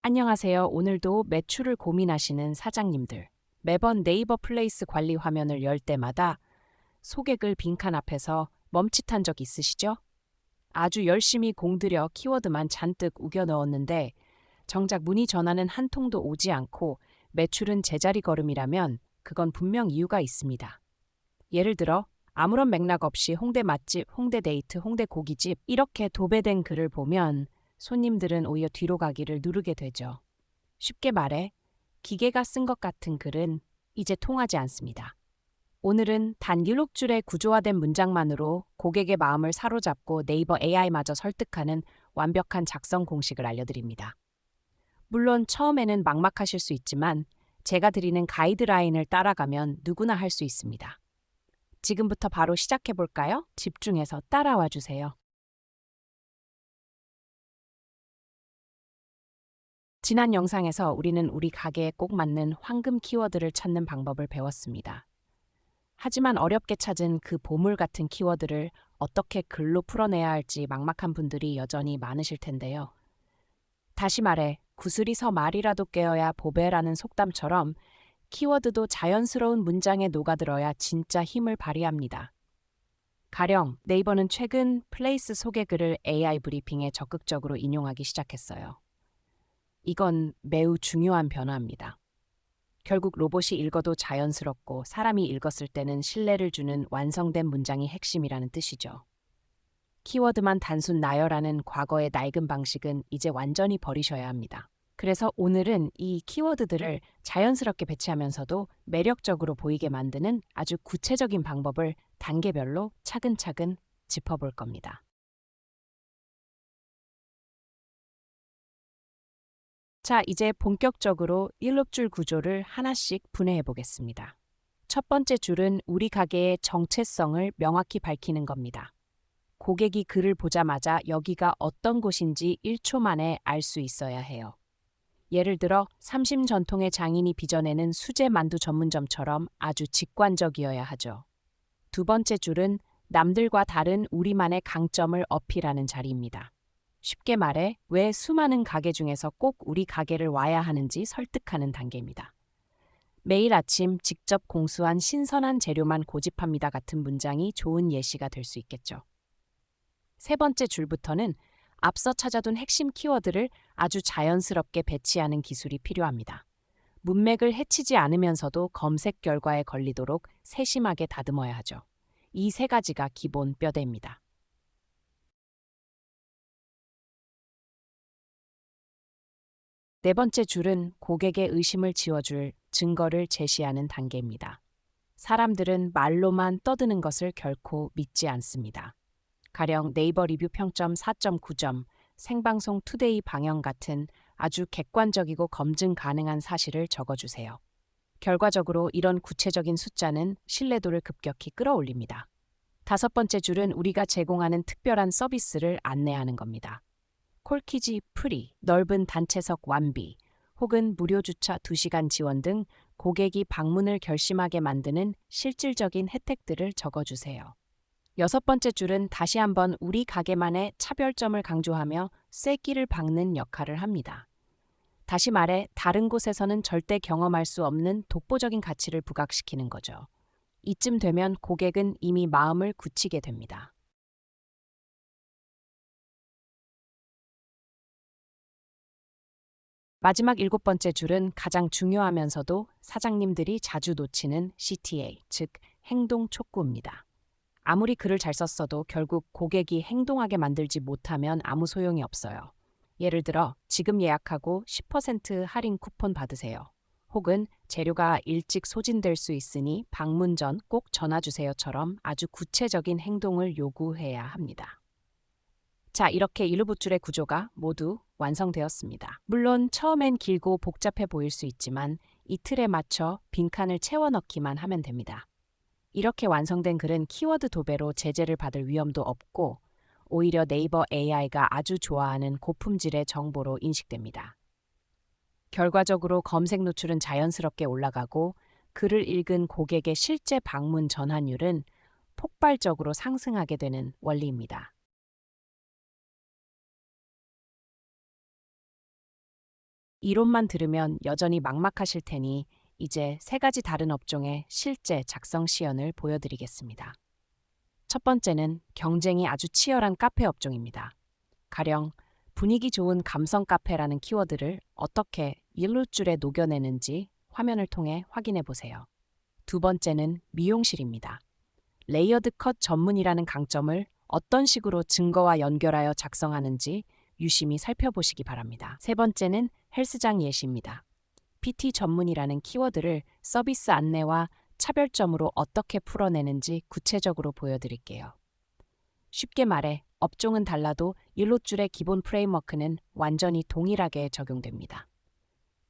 안녕하세요. 오늘도 매출을 고민하시는 사장님들. 매번 네이버 플레이스 관리 화면을 열 때마다 소개글 빈칸 앞에서 멈칫한 적 있으시죠? 아주 열심히 공들여 키워드만 잔뜩 우겨 넣었는데 정작 문의 전화는 한 통도 오지 않고 매출은 제자리 걸음이라면 그건 분명 이유가 있습니다. 예를 들어 아무런 맥락 없이 홍대 맛집, 홍대 데이트, 홍대 고깃집 이렇게 도배된 글을 보면 손님들은 오히려 뒤로 가기를 누르게 되죠. 쉽게 말해 기계가 쓴 것 같은 글은 이제 통하지 않습니다. 오늘은 단 7줄의 구조화된 문장만으로 고객의 마음을 사로잡고 네이버 AI마저 설득하는 완벽한 작성 공식을 알려드립니다. 물론 처음에는 막막하실 수 있지만 제가 드리는 가이드라인을 따라가면 누구나 할 수 있습니다. 지금부터 바로 시작해 볼까요? 집중해서 따라와 주세요. 지난 영상에서 우리는 우리 가게에 꼭 맞는 황금 키워드를 찾는 방법을 배웠습니다. 하지만 어렵게 찾은 그 보물 같은 키워드를 어떻게 글로 풀어내야 할지 막막한 분들이 여전히 많으실 텐데요. 다시 말해, 구슬이 말이라도 깨어야 보배라는 속담처럼 키워드도 자연스러운 문장에 녹아들어야 진짜 힘을 발휘합니다. 가령 네이버는 최근 플레이스 소개글을 AI 브리핑에 적극적으로 인용하기 시작했어요. 이건 매우 중요한 변화입니다. 결국 로봇이 읽어도 자연스럽고 사람이 읽었을 때는 신뢰를 주는 완성된 문장이 핵심이라는 뜻이죠. 키워드만 단순 나열하는 과거의 낡은 방식은 이제 완전히 버리셔야 합니다. 그래서 오늘은 이 키워드들을 자연스럽게 배치하면서도 매력적으로 보이게 만드는 아주 구체적인 방법을 단계별로 차근차근 짚어볼 겁니다. 자, 이제 본격적으로 7줄 구조를 하나씩 분해해 보겠습니다. 첫 번째 줄은 우리 가게의 정체성을 명확히 밝히는 겁니다. 고객이 글을 보자마자 여기가 어떤 곳인지 1초 만에 알 수 있어야 해요. 예를 들어 30 전통의 장인이 빚어내는 수제 만두 전문점처럼 아주 직관적이어야 하죠. 두 번째 줄은 남들과 다른 우리만의 강점을 어필하는 자리입니다. 쉽게 말해 왜 수많은 가게 중에서 꼭 우리 가게를 와야 하는지 설득하는 단계입니다. 매일 아침 직접 공수한 신선한 재료만 고집합니다 같은 문장이 좋은 예시가 될 수 있겠죠. 세 번째 줄부터는 앞서 찾아둔 핵심 키워드를 아주 자연스럽게 배치하는 기술이 필요합니다. 문맥을 해치지 않으면서도 검색 결과에 걸리도록 세심하게 다듬어야 하죠. 이 세 가지가 기본 뼈대입니다. 네 번째 줄은 고객의 의심을 지워줄 증거를 제시하는 단계입니다. 사람들은 말로만 떠드는 것을 결코 믿지 않습니다. 가령 네이버 리뷰 평점 4.9점, 생방송 투데이 방영 같은 아주 객관적이고 검증 가능한 사실을 적어주세요. 결과적으로 이런 구체적인 숫자는 신뢰도를 급격히 끌어올립니다. 다섯 번째 줄은 우리가 제공하는 특별한 서비스를 안내하는 겁니다. 콜키지 프리, 넓은 단체석 완비, 혹은 무료 주차 2시간 지원 등 고객이 방문을 결심하게 만드는 실질적인 혜택들을 적어주세요. 여섯 번째 줄은 다시 한번 우리 가게만의 차별점을 강조하며 쐐기를 박는 역할을 합니다. 다시 말해 다른 곳에서는 절대 경험할 수 없는 독보적인 가치를 부각시키는 거죠. 이쯤 되면 고객은 이미 마음을 굳히게 됩니다. 마지막 일곱 번째 줄은 가장 중요하면서도 사장님들이 자주 놓치는 CTA, 즉 행동 촉구입니다. 아무리 글을 잘 썼어도 결국 고객이 행동하게 만들지 못하면 아무 소용이 없어요. 예를 들어 지금 예약하고 10% 할인 쿠폰 받으세요. 혹은 재료가 일찍 소진될 수 있으니 방문 전 꼭 전화 주세요처럼 아주 구체적인 행동을 요구해야 합니다. 자, 이렇게 일부줄의 구조가 모두 완성되었습니다. 물론 처음엔 길고 복잡해 보일 수 있지만 이 틀에 맞춰 빈칸을 채워 넣기만 하면 됩니다. 이렇게 완성된 글은 키워드 도배로 제재를 받을 위험도 없고 오히려 네이버 AI가 아주 좋아하는 고품질의 정보로 인식됩니다. 결과적으로 검색 노출은 자연스럽게 올라가고 글을 읽은 고객의 실제 방문 전환율은 폭발적으로 상승하게 되는 원리입니다. 이론만 들으면 여전히 막막하실 테니 이제 세 가지 다른 업종의 실제 작성 시연을 보여드리겠습니다. 첫 번째는 경쟁이 아주 치열한 카페 업종입니다. 가령 분위기 좋은 감성 카페라는 키워드를 어떻게 일루줄에 녹여내는지 화면을 통해 확인해 보세요. 두 번째는 미용실입니다. 레이어드 컷 전문이라는 강점을 어떤 식으로 증거와 연결하여 작성하는지 유심히 살펴보시기 바랍니다. 세 번째는 헬스장 예시입니다. PT 전문이라는 키워드를 서비스 안내와 차별점으로 어떻게 풀어내는지 구체적으로 보여드릴게요. 쉽게 말해 업종은 달라도 일롯줄의 기본 프레임워크는 완전히 동일하게 적용됩니다.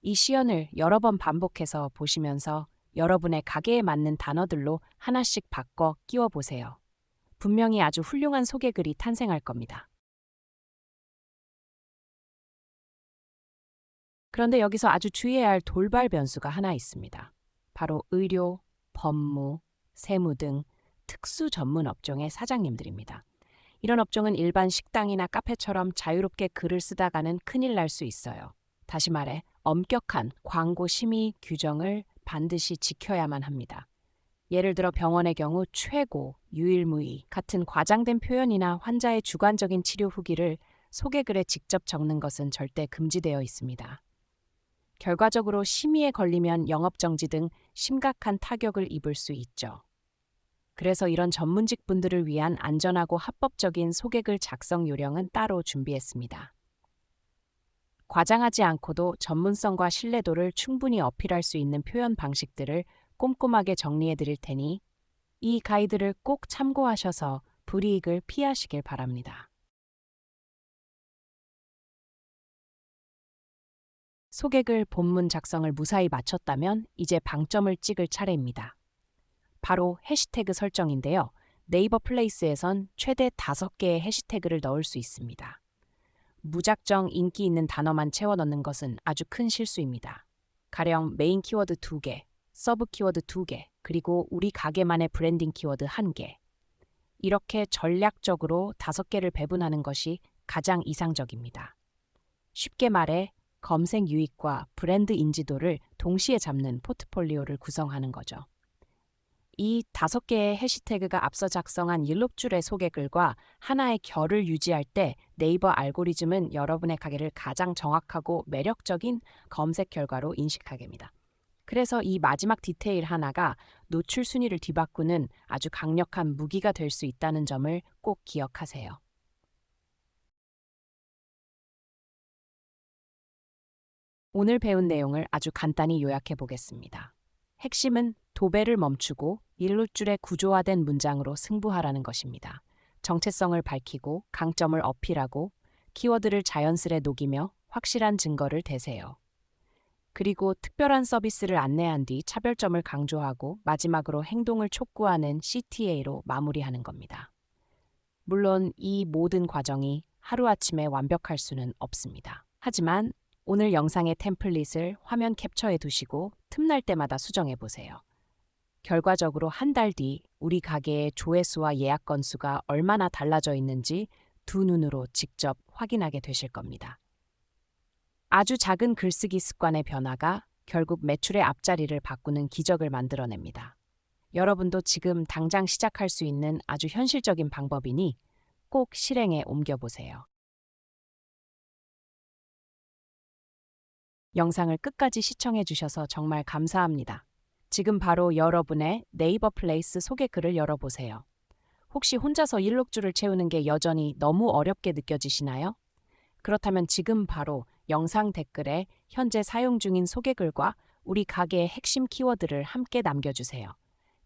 이 시연을 여러 번 반복해서 보시면서 여러분의 가게에 맞는 단어들로 하나씩 바꿔 끼워 보세요. 분명히 아주 훌륭한 소개글이 탄생할 겁니다. 그런데 여기서 아주 주의해야 할 돌발 변수가 하나 있습니다. 바로 의료, 법무, 세무 등 특수 전문 업종의 사장님들입니다. 이런 업종은 일반 식당이나 카페처럼 자유롭게 글을 쓰다가는 큰일 날 수 있어요. 다시 말해 엄격한 광고 심의 규정을 반드시 지켜야만 합니다. 예를 들어 병원의 경우 최고, 유일무이 같은 과장된 표현이나 환자의 주관적인 치료 후기를 소개글에 직접 적는 것은 절대 금지되어 있습니다. 결과적으로 심의에 걸리면 영업정지 등 심각한 타격을 입을 수 있죠. 그래서 이런 전문직 분들을 위한 안전하고 합법적인 소개글 작성 요령은 따로 준비했습니다. 과장하지 않고도 전문성과 신뢰도를 충분히 어필할 수 있는 표현 방식들을 꼼꼼하게 정리해 드릴 테니 이 가이드를 꼭 참고하셔서 불이익을 피하시길 바랍니다. 소개글 본문 작성을 무사히 마쳤다면 이제 방점을 찍을 차례입니다. 바로 해시태그 설정인데요. 네이버 플레이스에선 최대 5개의 해시태그를 넣을 수 있습니다. 무작정 인기 있는 단어만 채워 넣는 것은 아주 큰 실수입니다. 가령 메인 키워드 2개, 서브 키워드 2개, 그리고 우리 가게만의 브랜딩 키워드 1개. 이렇게 전략적으로 5개를 배분하는 것이 가장 이상적입니다. 쉽게 말해 검색 유익과 브랜드 인지도를 동시에 잡는 포트폴리오를 구성하는 거죠. 이 5개의 해시태그가 앞서 작성한 일록줄의 소개글과 하나의 결을 유지할 때 네이버 알고리즘은 여러분의 가게를 가장 정확하고 매력적인 검색 결과로 인식하게 합니다. 그래서 이 마지막 디테일 하나가 노출 순위를 뒤바꾸는 아주 강력한 무기가 될 수 있다는 점을 꼭 기억하세요. 오늘 배운 내용을 아주 간단히 요약해 보겠습니다. 핵심은 도배를 멈추고 일룰줄의 구조화된 문장으로 승부하라는 것입니다. 정체성을 밝히고 강점을 어필하고 키워드를 자연스레 녹이며 확실한 증거를 대세요. 그리고 특별한 서비스를 안내한 뒤 차별점을 강조하고 마지막으로 행동을 촉구하는 CTA로 마무리하는 겁니다. 물론 이 모든 과정이 하루아침에 완벽할 수는 없습니다. 하지만 오늘 영상의 템플릿을 화면 캡처해 두시고 틈날 때마다 수정해 보세요. 결과적으로 한 달 뒤 우리 가게의 조회수와 예약 건수가 얼마나 달라져 있는지 두 눈으로 직접 확인하게 되실 겁니다. 아주 작은 글쓰기 습관의 변화가 결국 매출의 앞자리를 바꾸는 기적을 만들어냅니다. 여러분도 지금 당장 시작할 수 있는 아주 현실적인 방법이니 꼭 실행에 옮겨보세요. 영상을 끝까지 시청해 주셔서 정말 감사합니다. 지금 바로 여러분의 네이버 플레이스 소개글을 열어보세요. 혹시 혼자서 일록줄을 채우는 게 여전히 너무 어렵게 느껴지시나요? 그렇다면 지금 바로 영상 댓글에 현재 사용 중인 소개글과 우리 가게의 핵심 키워드를 함께 남겨주세요.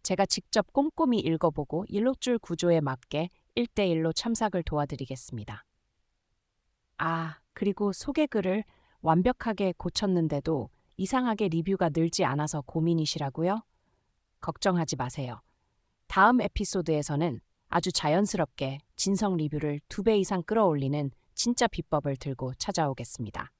제가 직접 꼼꼼히 읽어보고 일록줄 구조에 맞게 1대1로 첨삭을 도와드리겠습니다. 그리고 소개글을 완벽하게 고쳤는데도 이상하게 리뷰가 늘지 않아서 고민이시라고요? 걱정하지 마세요. 다음 에피소드에서는 아주 자연스럽게 진성 리뷰를 2배 이상 끌어올리는 진짜 비법을 들고 찾아오겠습니다.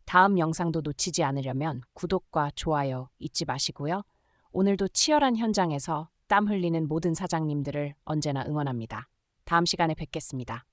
다음 영상도 놓치지 않으려면 구독과 좋아요 잊지 마시고요. 오늘도 치열한 현장에서 땀 흘리는 모든 사장님들을 언제나 응원합니다. 다음 시간에 뵙겠습니다.